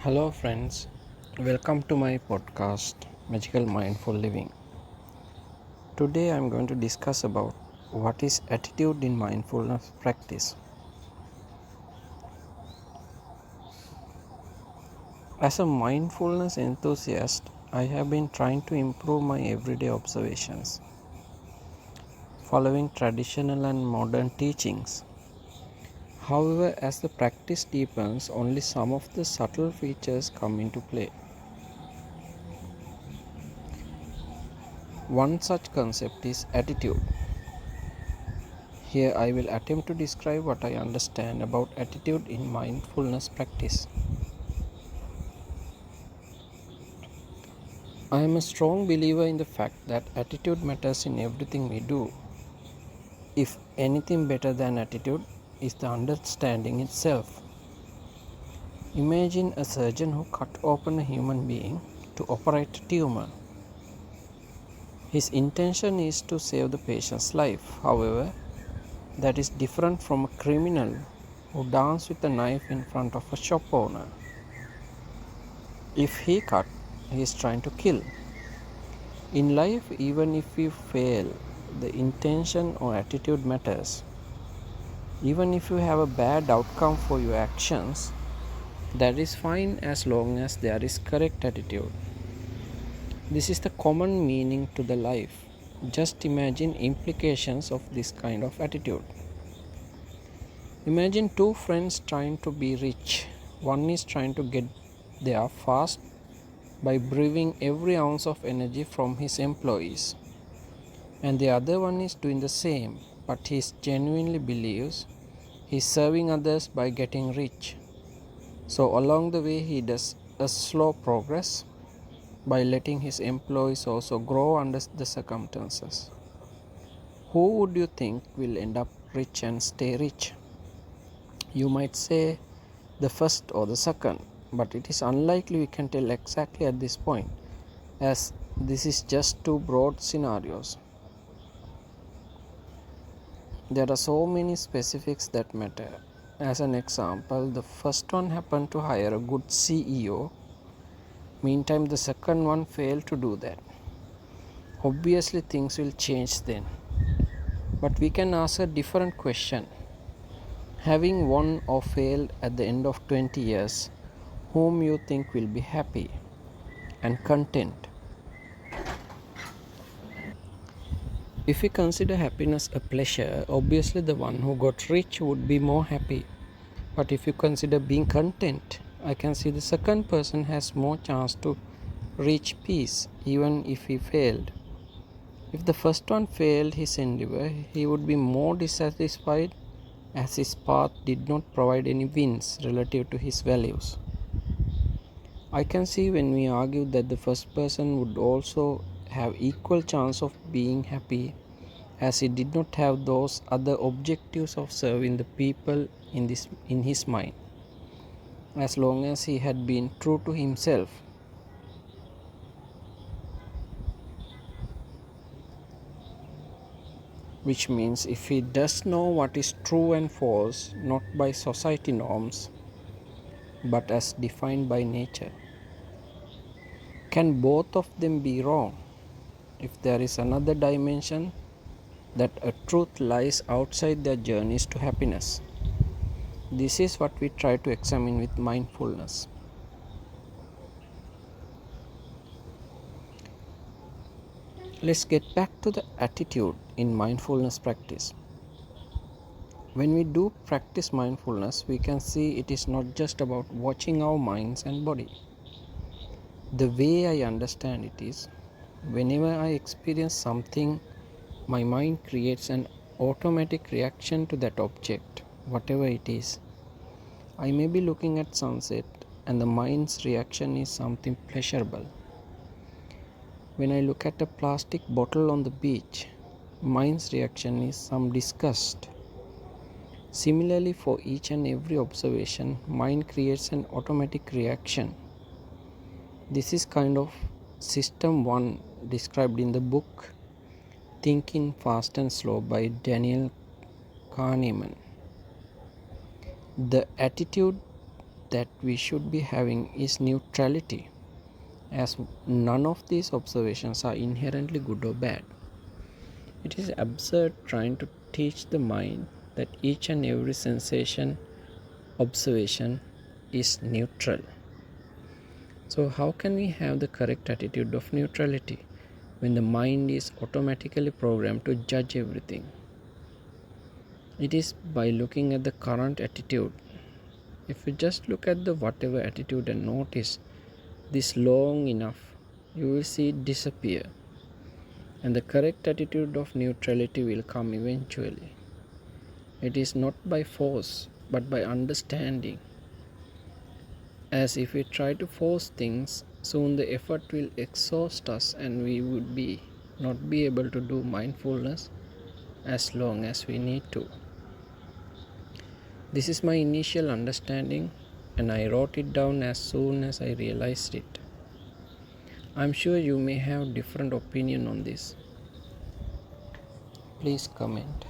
Hello, friends. Welcome to my podcast, Magical Mindful Living. Today, I'm going to discuss about what is attitude in mindfulness practice. As a mindfulness enthusiast, I have been trying to improve my everyday observations, following traditional and modern teachings. However, as the practice deepens, only some of the subtle features come into play. One such concept is attitude. Here I will attempt to describe what I understand about attitude in mindfulness practice. I am a strong believer in the fact that attitude matters in everything we do. If anything better than attitude is the understanding itself. Imagine a surgeon who cut open a human being to operate a tumor. His intention is to save the patient's life. However, that is different from a criminal who dances with a knife in front of a shop owner. If he cut, he is trying to kill. In life, even if we fail, the intention or attitude matters. Even if you have a bad outcome for your actions, that is fine as long as there is correct attitude. This is the common meaning to the life. Just imagine implications of this kind of attitude. Imagine two friends trying to be rich. One is trying to get there fast by brewing every ounce of energy from his employees, and the other one is doing the same, but he genuinely believes he is serving others by getting rich. So along the way he does a slow progress by letting his employees also grow under the circumstances. Who would you think will end up rich and stay rich? You might say the first or the second, but it is unlikely we can tell exactly at this point, as this is just two broad scenarios. There are so many specifics that matter. As an example, the first one happened to hire a good CEO. Meantime, the second one failed to do that. Obviously, things will change then. But we can ask a different question. Having won or failed at the end of 20 years, whom you think will be happy and content? If we consider happiness a pleasure, obviously the one who got rich would be more happy. But if you consider being content, I can see the second person has more chance to reach peace even if he failed. If the first one failed his endeavor, he would be more dissatisfied as his path did not provide any wins relative to his values. I can see when we argue that the first person would also have equal chance of being happy as he did not have those other objectives of serving the people in his mind, as long as he had been true to himself. Which means if he does know what is true and false, not by society norms, but as defined by nature. Can both of them be wrong? If there is another dimension, that a truth lies outside their journeys to happiness. This is what we try to examine with mindfulness. Let's get back to the attitude in mindfulness practice. When we do practice mindfulness, we can see it is not just about watching our minds and body. The way I understand it is, whenever I experience something, my mind creates an automatic reaction to that object, whatever it is. I may be looking at sunset and the mind's reaction is something pleasurable. When I look at a plastic bottle on the beach, mind's reaction is some disgust. Similarly, for each and every observation, mind creates an automatic reaction. This is kind of system 1 described in the book Thinking Fast and Slow by Daniel Kahneman. The attitude that we should be having is neutrality, as none of these observations are inherently good or bad. It is absurd trying to teach the mind that each and every sensation, observation is neutral. So, how can we have the correct attitude of neutrality when the mind is automatically programmed to judge everything? It is by looking at the current attitude. If you just look at the whatever attitude and notice this long enough, you will see it disappear, and the correct attitude of neutrality will come eventually. It is not by force but by understanding. As if we try to force things, soon the effort will exhaust us and we would not be able to do mindfulness as long as we need to. This is my initial understanding, and I wrote it down as soon as I realized it. I'm sure you may have different opinion on this. Please comment.